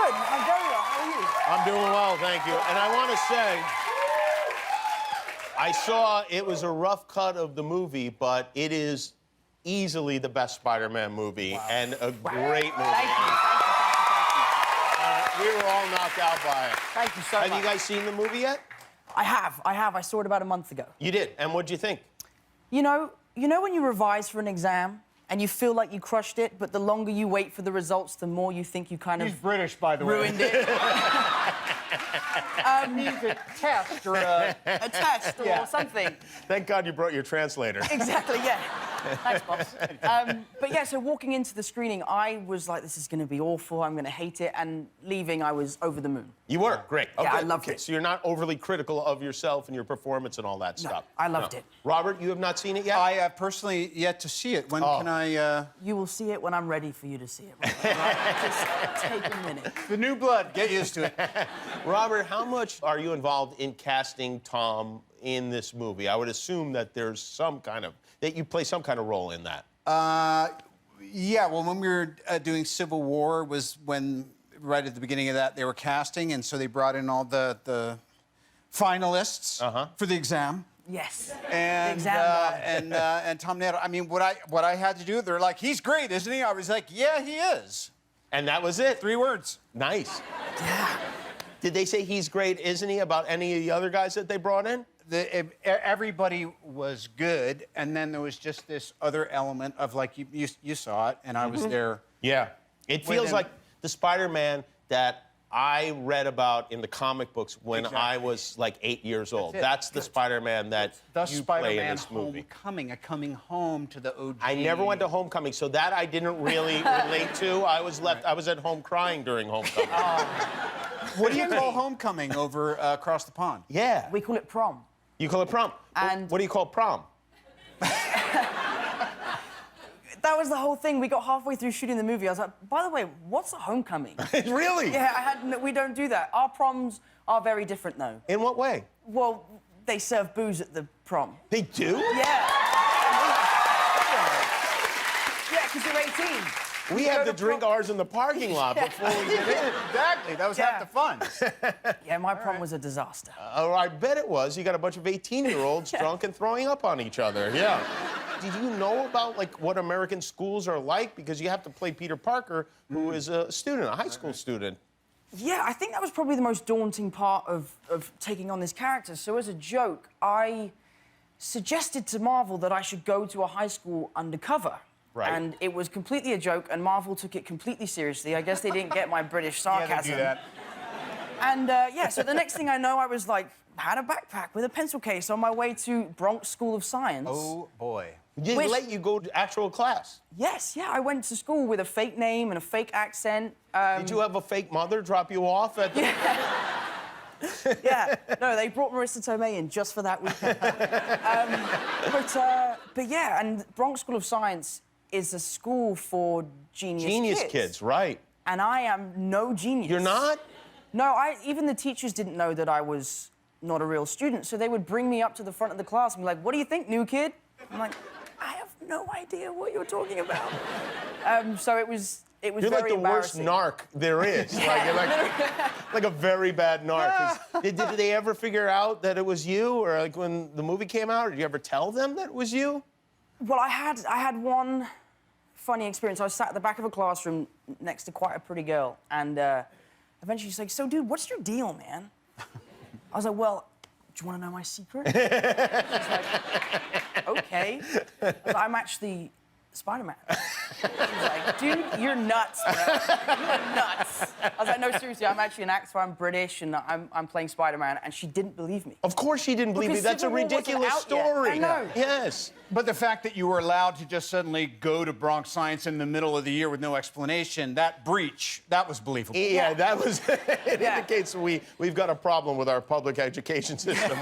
good. I'm very well. How are you? I'm doing well, thank you. And I want to say, I saw it was a rough cut of the movie, but it is easily the best Spider-Man movie and a great movie. Thank you. We were all knocked out by it. Thank you so much. Have you guys seen the movie yet? I have. I saw it about a month ago. You did? And what'd you think? You know when you revise for an exam and you feel like you crushed it, but the longer you wait for the results, the more you think you kind of... He's British, by the way. Ruined it. Means a test or a... A test or something. Thank God you brought your translator. Exactly, yeah. Thanks, boss. But yeah, so walking into the screening, I was like, this is going to be awful, I'm going to hate it, and leaving, I was over the moon. You were? Great. Yeah, Okay. I loved it. So you're not overly critical of yourself and your performance and all that stuff? I loved it. Robert, you have not seen it yet? I have personally yet to see it. When can I... You will see it when I'm ready for you to see it. Right? Just take a minute. The new blood, get used to it. Robert, how much are you involved in casting Tom in this movie? I would assume that there's some kind of... that you play some kind of role in that. Yeah, well, when we were doing Civil War was when, right at the beginning of that, they were casting, and so they brought in all the finalists for the exam. Yes. And, the exam and Tom Nettle, I mean, what I had to do, they're like, he's great, isn't he? I was like, yeah, he is. And that was it? 3 words. Nice. Yeah. Did they say he's great, isn't he, about any of the other guys that they brought in? Everybody was good, and then there was just this other element of, like, you saw it, and I was there. Yeah. It feels like the Spider-Man that I read about in the comic books when I was, like, 8 years old. That's the Spider-Man that you play in this movie. Homecoming, coming home to the OG. I never went to Homecoming, so that I didn't really relate to. I was at home crying during Homecoming. What do you call Homecoming over across the pond? Yeah. We call it prom. You call it prom. And what do you call prom? That was the whole thing. We got halfway through shooting the movie. I was like, by the way, what's a homecoming? Really? Yeah, we don't do that. Our proms are very different, though. In what way? Well, they serve booze at the prom. They do? Yeah. Yeah, because you're 18. We have to drink ours in the parking lot before we get in. Exactly. That was half the fun. Yeah, my prom was a disaster. I bet it was. You got a bunch of 18-year-olds drunk and throwing up on each other. Yeah. Did you know about, like, what American schools are like? Because you have to play Peter Parker, who is a student, a high school student. Yeah, I think that was probably the most daunting part of taking on this character. So as a joke, I suggested to Marvel that I should go to a high school undercover. Right. And it was completely a joke, and Marvel took it completely seriously. I guess they didn't get my British sarcasm. Yeah, they do that. And, yeah, so the next thing I know, I was, like, had a backpack with a pencil case on my way to Bronx School of Science. Oh, boy. Didn't let you go to actual class? Yes, yeah, I went to school with a fake name and a fake accent. Did you have a fake mother drop you off at the... Yeah, no, they brought Marissa Tomei in just for that weekend. But yeah, and Bronx School of Science is a school for genius kids, right. And I am no genius. You're not? No, even the teachers didn't know that I was not a real student, so they would bring me up to the front of the class and be like, what do you think, new kid? I'm like, I have no idea what you're talking about. So it was You're very like the worst embarrassing. narc there is. Yeah. Like a very bad narc. Did they ever figure out that it was you? Or like when the movie came out, did you ever tell them that it was you? Well, I had one funny experience. I was sat at the back of a classroom next to quite a pretty girl, and eventually she's like, so, dude, what's your deal, man? I was like, well, do you want to know my secret? She's like, okay. I was like, I'm actually Spider-Man. She's like, dude, you're nuts, bro. You're nuts. I was like, no, seriously, I'm actually an actor, I'm British, and I'm playing Spider-Man, and she didn't believe me. Of course she didn't believe me. That's a ridiculous story. I know. Yes. But the fact that you were allowed to just suddenly go to Bronx Science in the middle of the year with no explanation, that breach, that was believable. Yeah, that was... it indicates we've got a problem with our public education system.